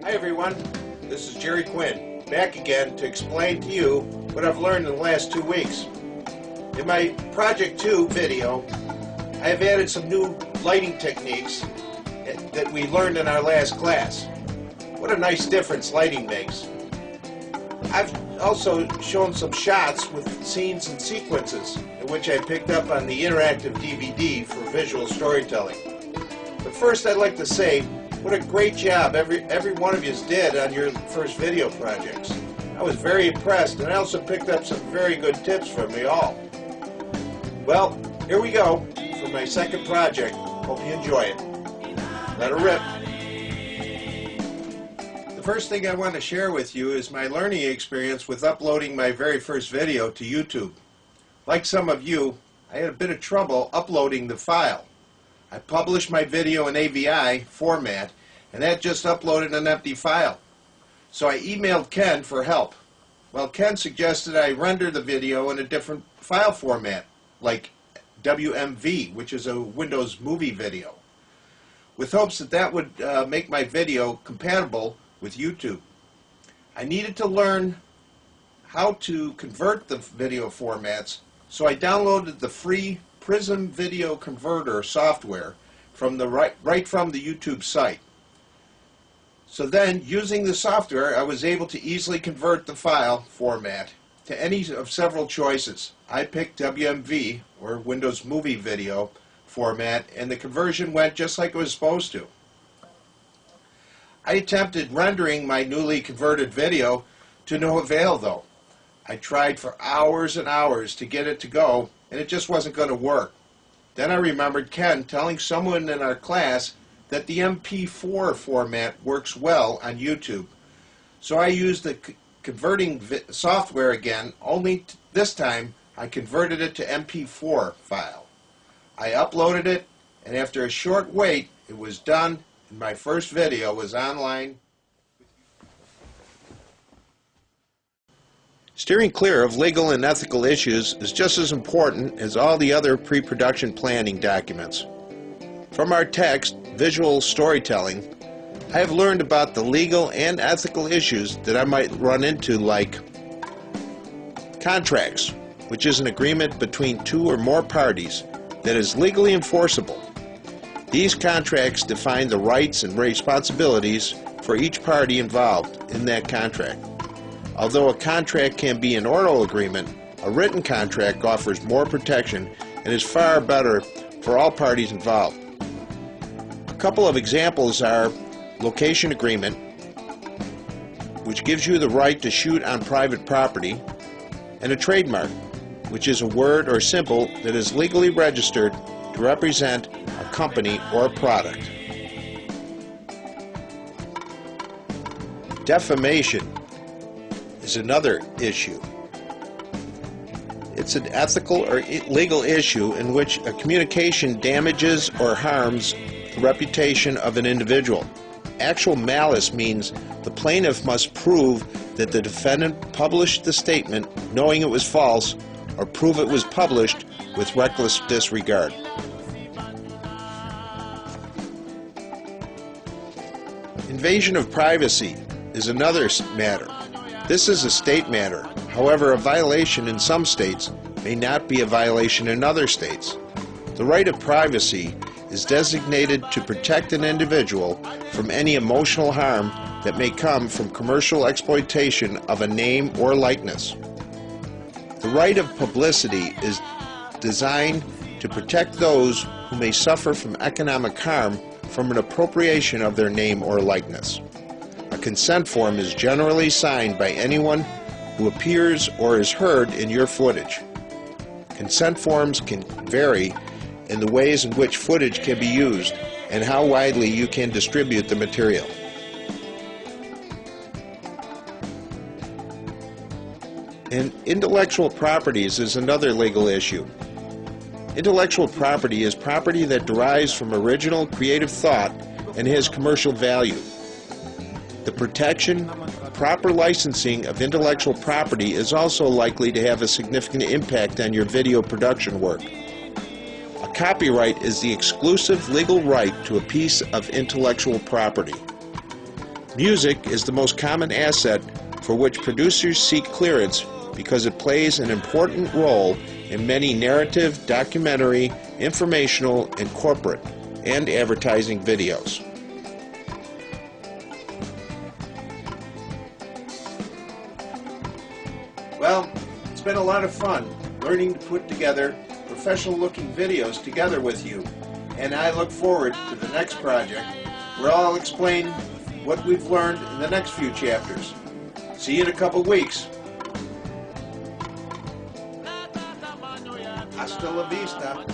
Hi everyone, this is Jerry Quinn, back again to explain to you what I've learned in the last 2 weeks. In my Project 2 video, I have added some new lighting techniques that we learned in our last class. What a nice difference lighting makes. I've also shown some shots with scenes and sequences in which I picked up on the interactive DVD for visual storytelling. But first I'd like to say what a great job every one of you did on your first video projects. I was very impressed, and I also picked up some very good tips from you all. Well, here we go for my second project. Hope you enjoy it. Let her rip. The first thing I want to share with you is my learning experience with uploading my very first video to YouTube. Like some of you, I had a bit of trouble uploading the file. I published my video in AVI format, and that just uploaded an empty file. So I emailed Ken for help. Well, Ken suggested I render the video in a different file format, like WMV, which is a Windows movie video, with hopes that that would make my video compatible with YouTube. I needed to learn how to convert the video formats, so I downloaded the free Prism Video Converter software from the right from the YouTube site. So then, using the software, I was able to easily convert the file format to any of several choices. I picked WMV, or Windows Movie Video format, and the conversion went just like it was supposed to. I attempted rendering my newly converted video to no avail though. I tried for hours and hours to get it to go, and it just wasn't going to work. Then I remembered Ken telling someone in our class that the MP4 format works well on YouTube. So I used the converting software again, only this time I converted it to MP4 file. I uploaded it, and after a short wait, it was done, and my first video was online. Steering clear of legal and ethical issues is just as important as all the other pre-production planning documents. From our text, visual storytelling, I have learned about the legal and ethical issues that I might run into, like contracts, which is an agreement between two or more parties that is legally enforceable. These contracts define the rights and responsibilities for each party involved in that contract. Although a contract can be an oral agreement, a written contract offers more protection and is far better for all parties involved. A couple of examples are location agreement, which gives you the right to shoot on private property, and a trademark, which is a word or symbol that is legally registered to represent a company or a product. Defamation is another issue. It's an ethical or legal issue in which a communication damages or harms the reputation of an individual. Actual malice means the plaintiff must prove that the defendant published the statement knowing it was false, or prove it was published with reckless disregard. Invasion of privacy is another matter. This is a state matter. However, a violation in some states may not be a violation in other states. The right of privacy is designated to protect an individual from any emotional harm that may come from commercial exploitation of a name or likeness. The right of publicity is designed to protect those who may suffer from economic harm from an appropriation of their name or likeness. A consent form is generally signed by anyone who appears or is heard in your footage. Consent forms can vary in the ways in which footage can be used and how widely you can distribute the material. And intellectual properties is another legal issue. Intellectual property is property that derives from original creative thought and has commercial value. The protection, proper licensing of intellectual property is also likely to have a significant impact on your video production work. A copyright is the exclusive legal right to a piece of intellectual property. Music is the most common asset for which producers seek clearance because it plays an important role in many narrative, documentary, informational, and corporate and advertising videos. Well, it's been a lot of fun learning to put together professional-looking videos together with you, and I look forward to the next project where I'll explain what we've learned in the next few chapters. See you in a couple weeks. Hasta la vista.